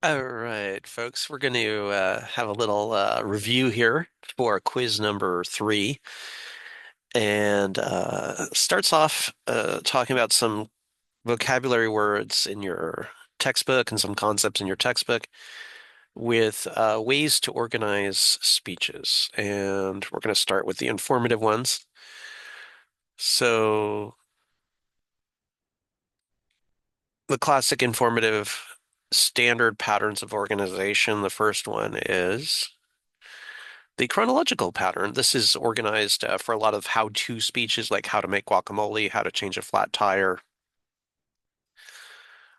All right, folks, we're going to have a little review here for quiz number three, and starts off talking about some vocabulary words in your textbook and some concepts in your textbook with ways to organize speeches. And we're going to start with the informative ones. So, the classic informative standard patterns of organization, the first one is the chronological pattern. This is organized for a lot of how-to speeches, like how to make guacamole, how to change a flat tire.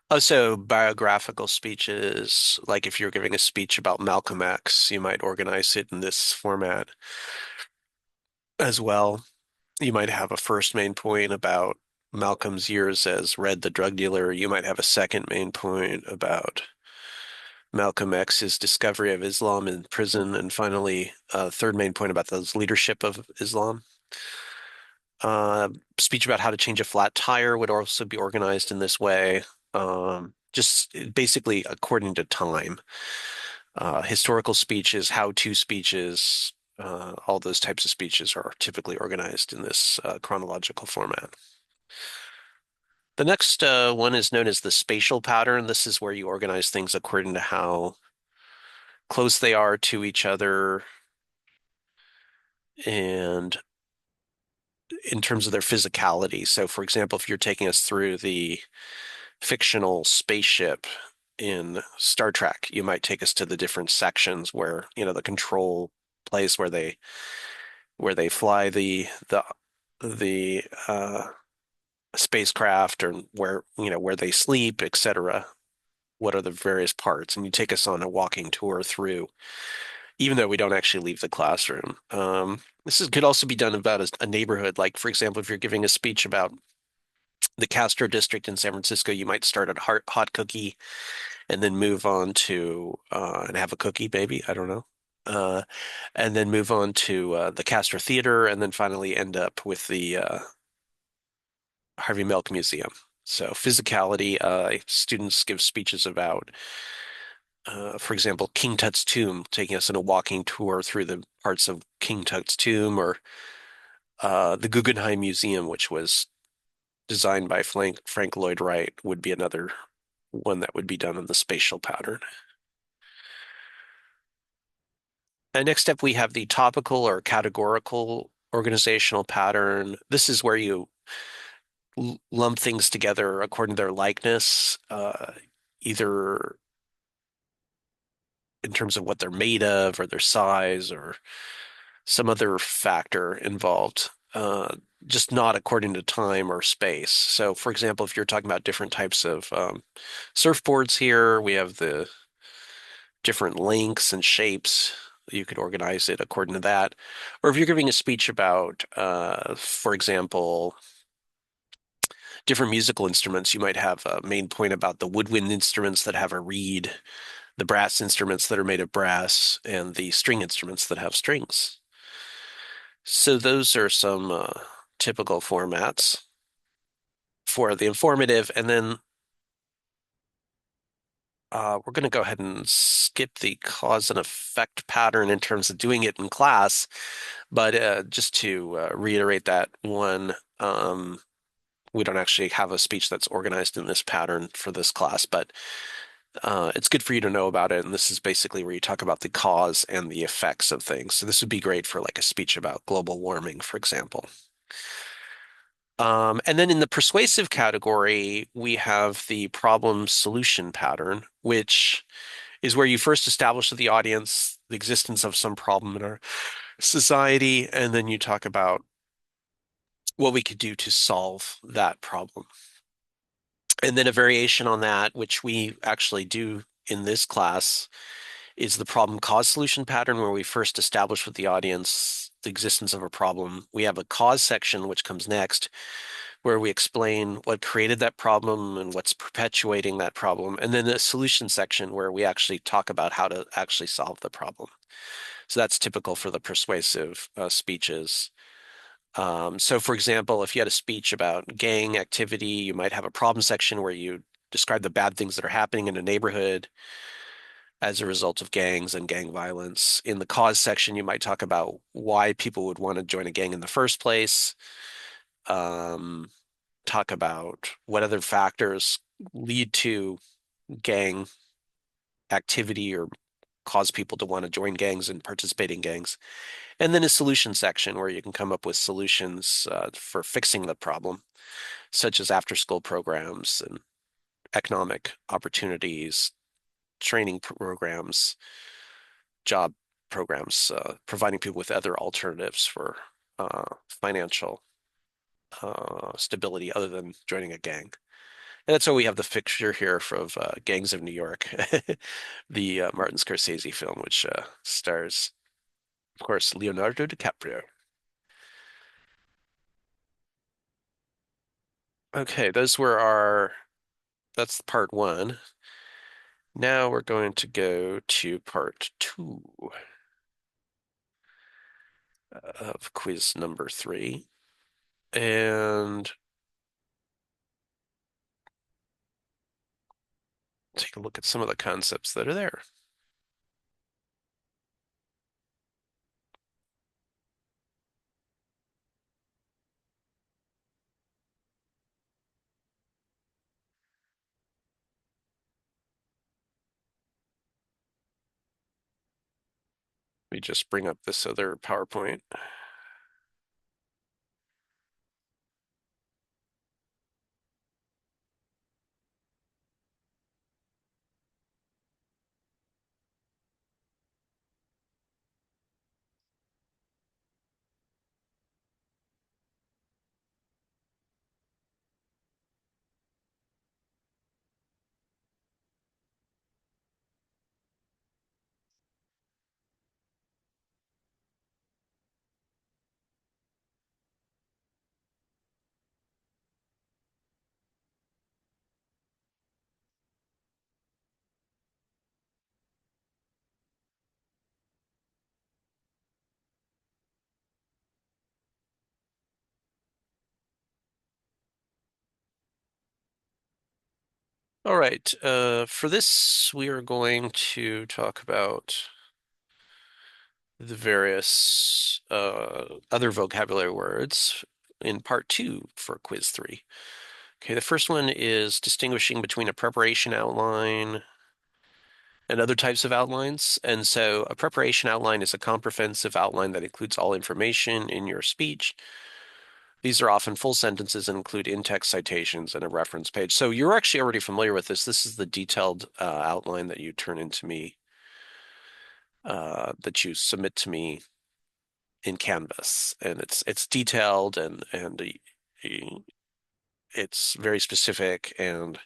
Also, biographical speeches, like if you're giving a speech about Malcolm X, you might organize it in this format as well. You might have a first main point about Malcolm's years as Red the drug dealer. You might have a second main point about Malcolm X's discovery of Islam in prison, and finally, a third main point about the leadership of Islam. Uh, Speech about how to change a flat tire would also be organized in this way, just basically according to time. Historical speeches, how-to speeches, all those types of speeches are typically organized in this chronological format. The next one is known as the spatial pattern. This is where you organize things according to how close they are to each other and in terms of their physicality. So, for example, if you're taking us through the fictional spaceship in Star Trek, you might take us to the different sections where, the control place where they fly the spacecraft, or where they sleep, etc. What are the various parts? And you take us on a walking tour through, even though we don't actually leave the classroom. Could also be done about a neighborhood. Like, for example, if you're giving a speech about the Castro district in San Francisco, you might start at Hot Cookie and then move on to and have a cookie, maybe. I don't know. Uh, and then move on to the Castro Theater, and then finally end up with the Harvey Milk Museum. So physicality, students give speeches about, for example, King Tut's tomb, taking us on a walking tour through the parts of King Tut's tomb, or the Guggenheim Museum, which was designed by Frank Lloyd Wright, would be another one that would be done in the spatial pattern. And next up, we have the topical or categorical organizational pattern. This is where you lump things together according to their likeness, either in terms of what they're made of or their size or some other factor involved, just not according to time or space. So, for example, if you're talking about different types of surfboards here, we have the different lengths and shapes. You could organize it according to that. Or if you're giving a speech about, for example, different musical instruments, you might have a main point about the woodwind instruments that have a reed, the brass instruments that are made of brass, and the string instruments that have strings. So those are some typical formats for the informative. And then we're going to go ahead and skip the cause and effect pattern in terms of doing it in class. But just to reiterate that one, we don't actually have a speech that's organized in this pattern for this class, but it's good for you to know about it. And this is basically where you talk about the cause and the effects of things. So this would be great for like a speech about global warming, for example. And then in the persuasive category, we have the problem solution pattern, which is where you first establish with the audience the existence of some problem in our society, and then you talk about what we could do to solve that problem. And then a variation on that, which we actually do in this class, is the problem cause solution pattern, where we first establish with the audience the existence of a problem. We have a cause section, which comes next, where we explain what created that problem and what's perpetuating that problem. And then a solution section where we actually talk about how to actually solve the problem. So that's typical for the persuasive speeches. So for example, if you had a speech about gang activity, you might have a problem section where you describe the bad things that are happening in a neighborhood. as a result of gangs and gang violence. In the cause section, you might talk about why people would want to join a gang in the first place. Um, Talk about what other factors lead to gang activity or cause people to want to join gangs and participate in gangs. And then a solution section where you can come up with solutions for fixing the problem, such as after-school programs and economic opportunities, training programs, job programs, providing people with other alternatives for financial stability other than joining a gang. And that's why we have the picture here of Gangs of New York, the Martin Scorsese film, which stars, of course, Leonardo DiCaprio. Okay, that's part one. Now we're going to go to part two of quiz number three and take a look at some of the concepts that are there. Let me just bring up this other PowerPoint. All right, for this, we are going to talk about the various other vocabulary words in part two for quiz three. Okay, the first one is distinguishing between a preparation outline and other types of outlines. And so a preparation outline is a comprehensive outline that includes all information in your speech. These are often full sentences and include in-text citations and a reference page. So you're actually already familiar with this. This is the detailed outline that you turn into me, that you submit to me in Canvas, and it's detailed and it's very specific, and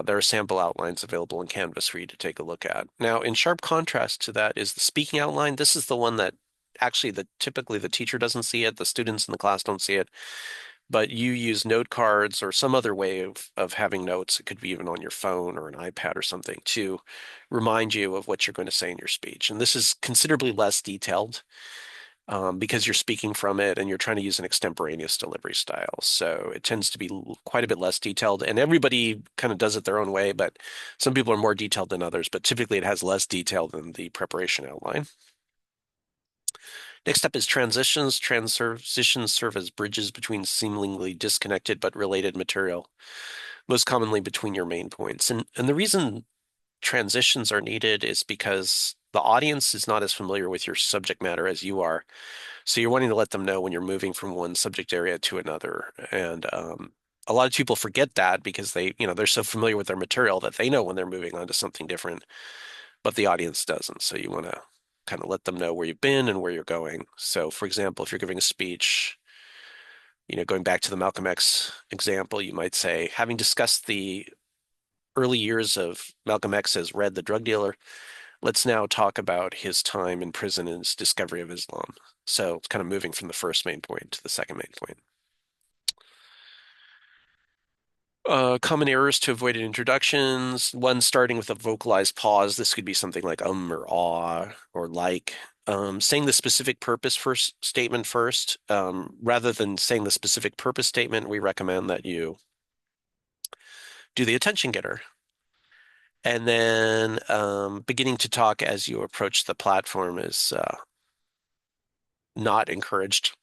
there are sample outlines available in Canvas for you to take a look at. Now, in sharp contrast to that is the speaking outline. This is the one that actually typically the teacher doesn't see it, the students in the class don't see it, but you use note cards or some other way of having notes. It could be even on your phone or an iPad or something to remind you of what you're going to say in your speech. And this is considerably less detailed because you're speaking from it and you're trying to use an extemporaneous delivery style. So it tends to be quite a bit less detailed, and everybody kind of does it their own way, but some people are more detailed than others, but typically it has less detail than the preparation outline. Next up is transitions. Transitions serve as bridges between seemingly disconnected but related material, most commonly between your main points. And the reason transitions are needed is because the audience is not as familiar with your subject matter as you are. So you're wanting to let them know when you're moving from one subject area to another. And a lot of people forget that because they're so familiar with their material that they know when they're moving on to something different, but the audience doesn't. So you want to kind of let them know where you've been and where you're going. So, for example, if you're giving a speech, going back to the Malcolm X example, you might say, having discussed the early years of Malcolm X as Red the drug dealer, let's now talk about his time in prison and his discovery of Islam. So it's kind of moving from the first main point to the second main point. Common errors to avoid in introductions. One, starting with a vocalized pause. This could be something like or ah or like. Saying the specific purpose first statement first. Rather than saying the specific purpose statement, we recommend that you do the attention getter. And then beginning to talk as you approach the platform is not encouraged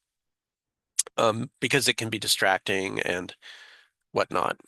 because it can be distracting and whatnot.